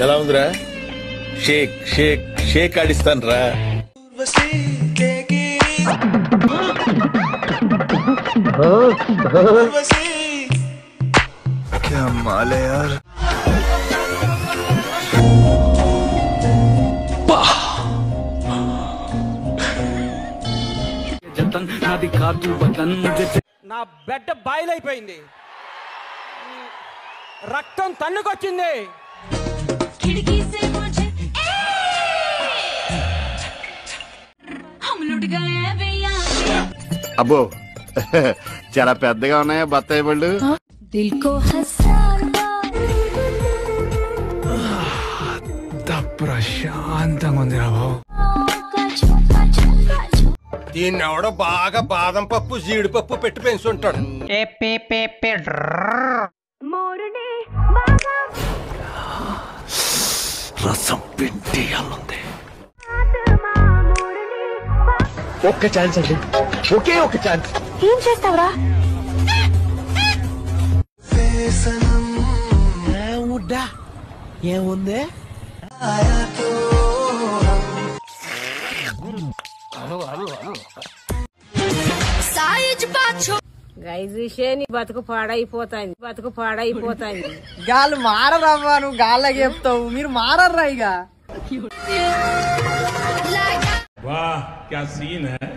ఎలా ఉందిరా? షేక్ షేక్ షేక్ ఆడిస్తాను రా. क्या माल है यार. నా బెడ్ బాయిల్ అయిపోయింది, రక్తం తన్నుకొచ్చింది. అబ్బో చాలా పెద్దగా ఉన్నాయా బత్తాయి పళ్ళు? ప్రశాంతంగా ఉంది రా బాబు. దీన్ని ఎవడో బాగా బాదం పప్పు జీడిపప్పు పెట్టి పెంచుంటాడు. రసం పిండి అల్లుంది. ఒక్క ఛాన్స్ అండి, ఒకే ఒక ఛాన్స్. ఏం చేస్తావురా? ఏముంది? బతుకు పాడైపోతాయి. గాళ్ళు మారరవ్వా, నువ్వు గాళ్ళకి చెప్తావు, మీరు మారర్రా ఇక. वाह क्या सीन है,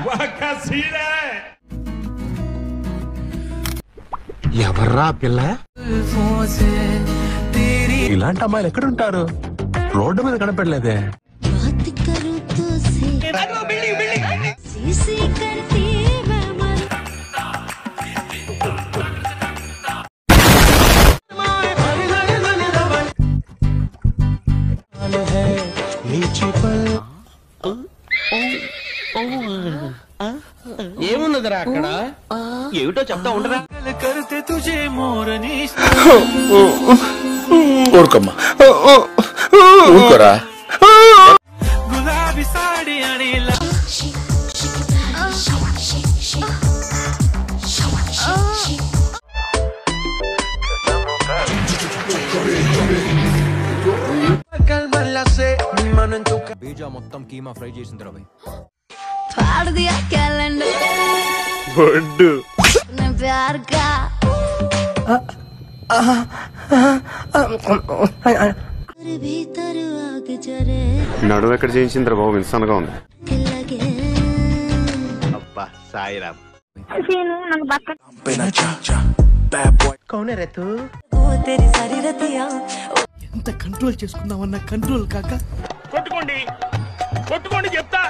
वाह क्या सीन है. ఎవర్రా పిల్ల? ఇలాంటి అమ్మాయిలు ఎక్కడుంటారు? రోడ్డు మీద కనపడలేదే. ఏమున్నదిరా అక్కడ? ఏమిటో చెప్తా ఉండరా. ఊరుకోమ్మా, ఊరుకోరా. బీజా మొత్తం కీమా ఫ్రై చేసిన తర్వాత నడువు ఎక్కడ చేయించిందిరా బాబు, ఇన్సాన్గా ఉంది. అబ్బా సాయిరామ్. ఎంత కంట్రోల్ చేసుకుందామన్నా కంట్రోల్ కాక. కొట్టుకోండి కొట్టుకోండి చెప్తా.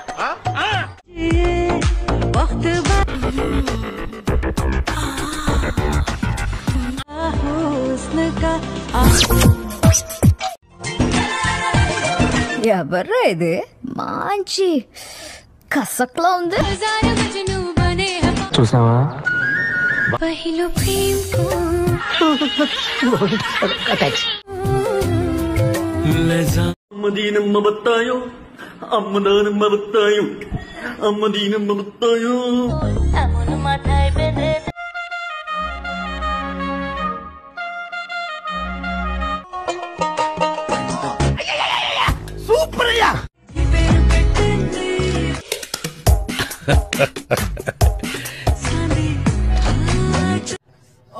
ఎవర్రా ఇది? మంచి కసక్లా ఉంది. చూసావా? అమ్మదీనమ్మ బత్తాయో, అమ్మదానమ్మ బత్తాయో, అమ్మదీనమ్మ బత్తాయో. సూపర్ అయ్యా.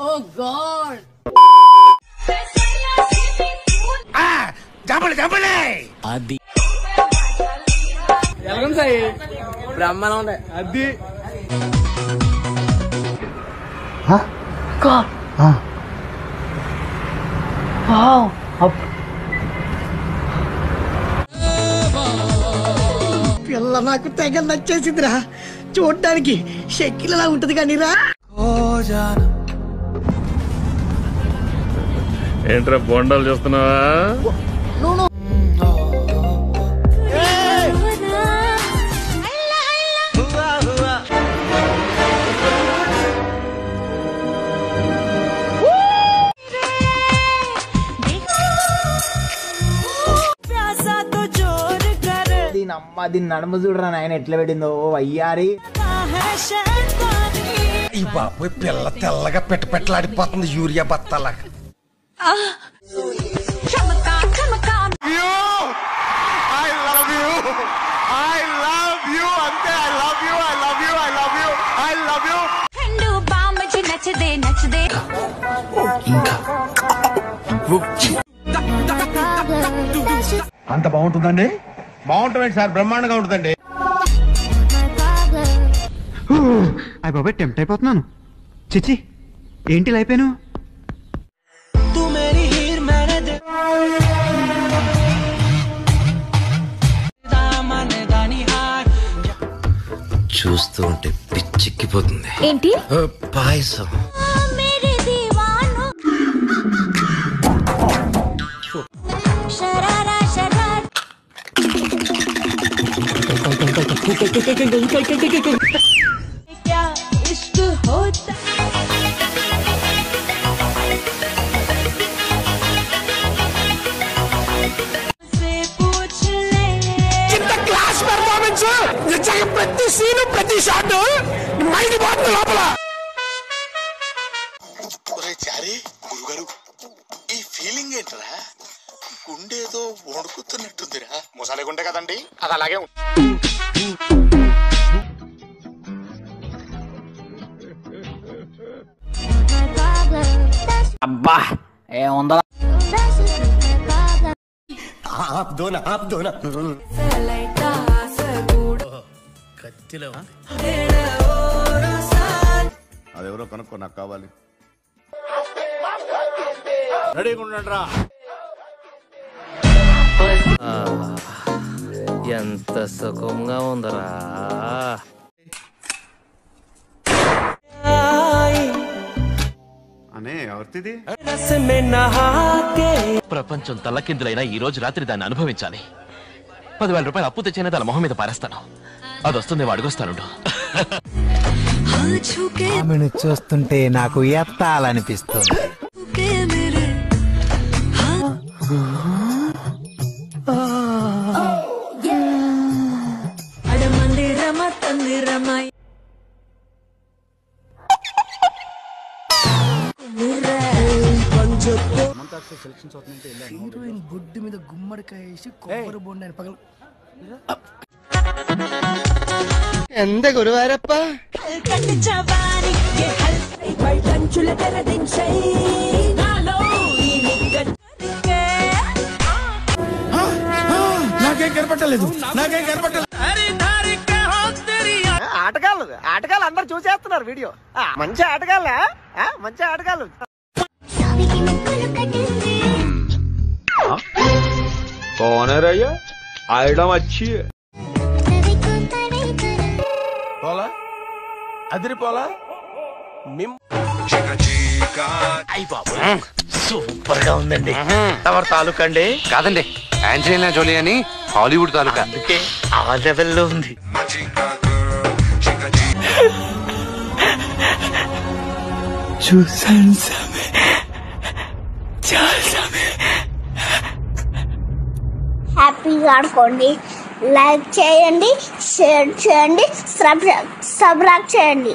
ఓ గాడ్, అది ఎలాగం సాయి బ్రహ్మాండం ఉంది అది. పిల్ల నాకు తెగ నచ్చేసిందిరా, చూడటానికి షెక్కిలలా ఉంటది కానీ రా. ఏంట్రా బొండాలు చేస్తున్నావా? దీనమ్మ దీన్ని నడుము చూడరా నాయన ఎట్లా పెట్టిందో అయ్యారి. ఈ బాబు పిల్ల తెల్లగా పెట్టలాడిపోతుంది యూరియా బత్తలాగా. అంత బాగుంటుందండి? బాగుంటుంది సార్, బ్రహ్మాండంగా ఉంటుందండి. అయ్య బాబాయ్ టెంప్ట్ అయిపోతున్నాను. చిచ్చి ఏంటి అయిపోయాను. చూస్తూ ఉంటే పిచ్చెక్కిపోతుంది. ఏంటి? పాయసం. ప్రతి సీను ప్రతి షాట్ మైండ్ బాగుంది లోపల. గురుగారు, ఈ ఫీలింగ్ ఏంటరా? గుండేదో వణుకుతున్నట్టుందిరా. ముసాలి గుండె కదండి, అది అలాగే అబ్బా ఏముందా. అదెవరో కనుక్కో, నాకు కావాలి. రెడీగా ఉండండి రా. ఎంత సుఖంగా ఉందరా. అనే ఎవరిది? ప్రపంచం తల్లకిందులైనా ఈ రోజు రాత్రి దాన్ని అనుభవించాలి. 10,000 రూపాయలు అప్పు తెచ్చైనా తన మొహం మీద పారేస్తాను. అది వస్తుంది, అడుగొస్తాను. ఆమెను చూస్తుంటే నాకు ఎత్తాలనిపిస్తుంది. హీరోయిన్ బొడ్డు మీద గుమ్మడికాయ వేసి కొబ్బరి బొండాన్ని పగల. ఎంత గురువారప్ప. నాకేం కనపట్టలేదు, నాకేం కనపట్టలేదు. ఆటగాళ్ళు అందరు చూసేస్తున్నారు వీడియో. మంచి ఆటగాళ్ళ, మంచి ఆటగాళ్ళు. పోలా అదిరిపోలా. సూపర్ గా ఉందండి. ఎవరి తాలూకా అండి? కాదండి, ఆంజలీనా జోలీ అని హాలీవుడ్ తాలూకా. అందుకే ఆ లెవెల్లో ఉంది. చూసాను సామె, చాలా సామె. హ్యాపీగా ఆడుకోండి, లైక్ చేయండి, షేర్ చేయండి, సబ్స్క్రైబ్ చేయండి.